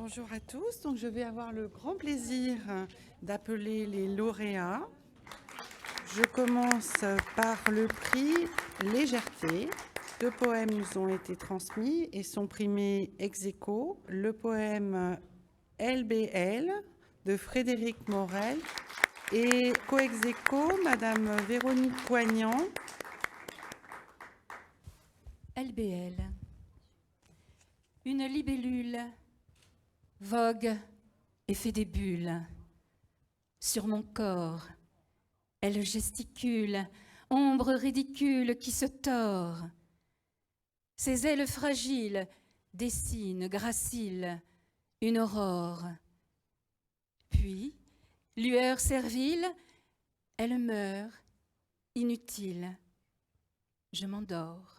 Bonjour à tous. Donc, je vais avoir le grand plaisir d'appeler les lauréats. Je commence par le prix Légèreté. 2 poèmes nous ont été transmis et sont primés ex aequo. Le poème LBL de Frédéric Morel et co-ex aequo, Madame Véronique Coignant. LBL. Une libellule vogue et fait des bulles. Sur mon corps, elle gesticule, ombre ridicule qui se tord. Ses ailes fragiles dessinent, gracilent une aurore. Puis, lueur servile, elle meurt, inutile. Je m'endors.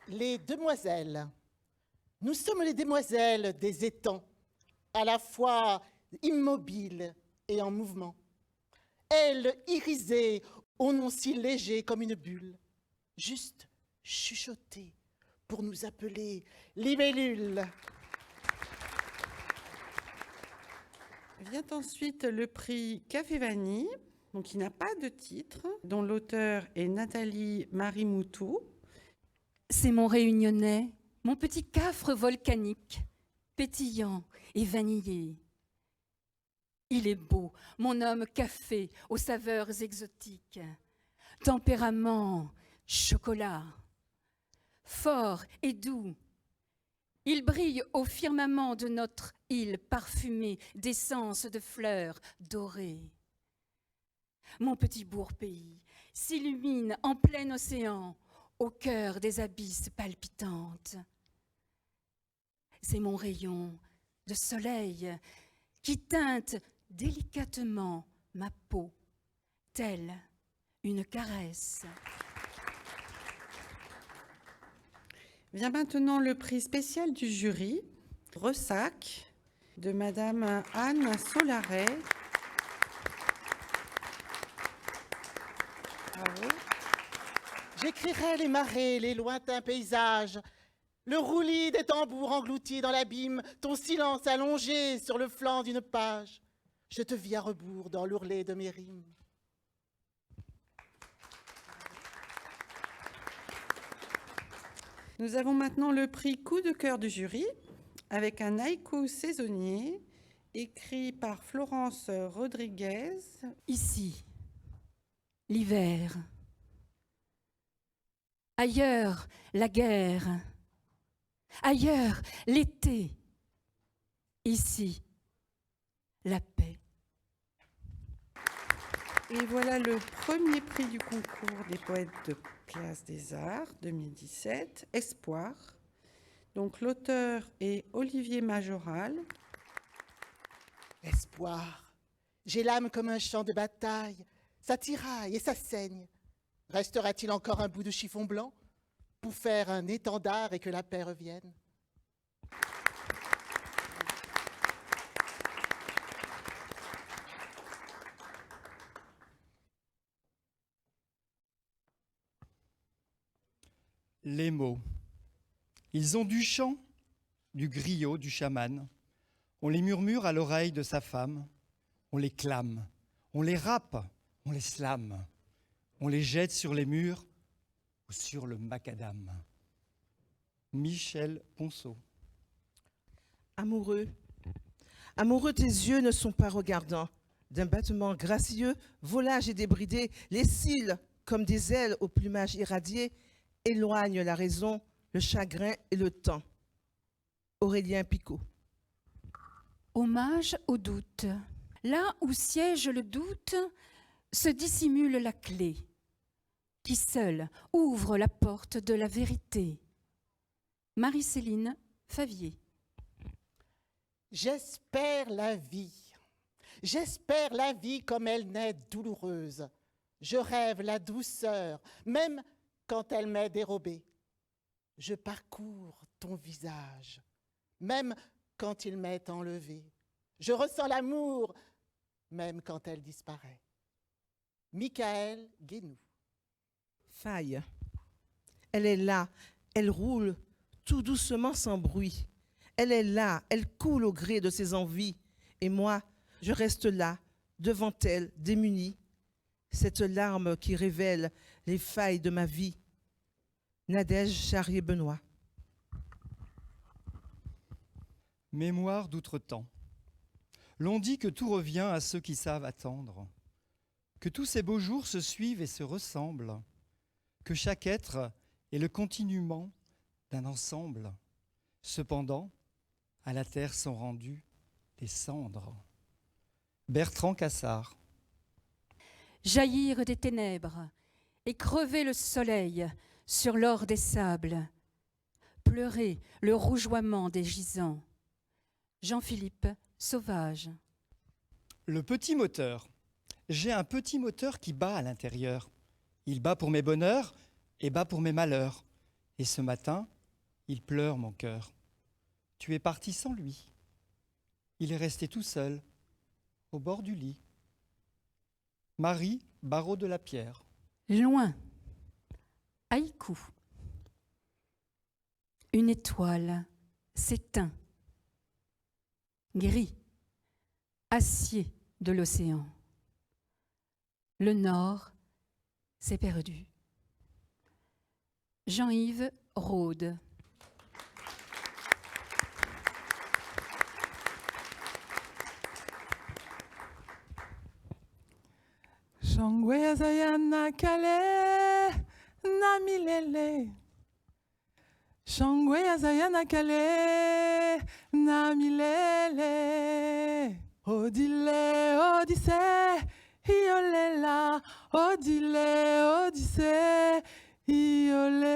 Les demoiselles. Nous sommes les demoiselles des étangs, à la fois immobiles et en mouvement. Elles irisées, au nom si léger comme une bulle, juste chuchotées pour nous appeler libellules. Vient ensuite le prix Café Vanille, donc qui n'a pas de titre, dont l'auteur est Nathalie Marie-Moutou. C'est mon réunionnais, mon petit cafre volcanique, pétillant et vanillé. Il est beau, mon homme café aux saveurs exotiques. Tempérament, chocolat, fort et doux. Il brille au firmament de notre île parfumée d'essence de fleurs dorées. Mon petit bourg-pays s'illumine en plein océan, au cœur des abysses palpitantes. C'est mon rayon de soleil qui teinte délicatement ma peau, telle une caresse. Vient maintenant le prix spécial du jury, Ressac, de Madame Anne Solaret. Bravo. J'écrirai les marées, les lointains paysages, le roulis des tambours engloutis dans l'abîme, ton silence allongé sur le flanc d'une page. Je te vis à rebours dans l'ourlet de mes rimes. Nous avons maintenant le prix Coup de cœur du jury, avec un haïku saisonnier, écrit par Florence Rodriguez. Ici, l'hiver. Ailleurs, la guerre. Ailleurs, l'été. Ici, la paix. Et voilà le premier prix du concours des poètes de Place des Arts 2017, Espoir. Donc l'auteur est Olivier Majoral. Espoir, j'ai l'âme comme un champ de bataille, ça tiraille et ça saigne. Restera-t-il encore un bout de chiffon blanc pour faire un étendard et que la paix revienne? Les mots. Ils ont du chant, du griot, du chaman. On les murmure à l'oreille de sa femme. On les clame, on les rappe, on les slame. On les jette sur les murs ou sur le macadam. Michel Ponceau. Amoureux, amoureux, tes yeux ne sont pas regardants. D'un battement gracieux, volage et débridé, les cils, comme des ailes au plumage irradié, éloignent la raison, le chagrin et le temps. Aurélien Picot. Hommage au doute. Là où siège le doute, se dissimule la clé, qui seule ouvre la porte de la vérité. Marie-Céline Favier. J'espère la vie. J'espère la vie comme elle n'est douloureuse. Je rêve la douceur, même quand elle m'est dérobée. Je parcours ton visage, même quand il m'est enlevé. Je ressens l'amour, même quand elle disparaît. Michael Guénoux. faille. Elle est là, elle roule tout doucement sans bruit. Elle est là, elle coule au gré de ses envies. Et moi, je reste là, devant elle, démunie. Cette larme qui révèle les failles de ma vie. Nadège Charrier-Benoît. Mémoire d'outre-temps. L'on dit que tout revient à ceux qui savent attendre, que tous ces beaux jours se suivent et se ressemblent, que chaque être est le continuement d'un ensemble. Cependant, à la terre sont rendues des cendres. Bertrand Cassard. Jaillir des ténèbres et crever le soleil sur l'or des sables, pleurer le rougeoiement des gisants. Jean-Philippe Sauvage. Le petit moteur. J'ai un petit moteur qui bat à l'intérieur. Il bat pour mes bonheurs et bat pour mes malheurs. Et ce matin, il pleure mon cœur. Tu es parti sans lui. Il est resté tout seul, au bord du lit. Marie Barreau de la Pierre. Loin. Haïku. Une étoile s'éteint. Gris. Acier de l'océan. Le nord s'est perdu. Jean-Yves Rode. Shangwe Zayana Kale na milele. Shangwe Zayana Kale na milele. Odile Odyssée, Iolela. Odile Odyssée, Iolela.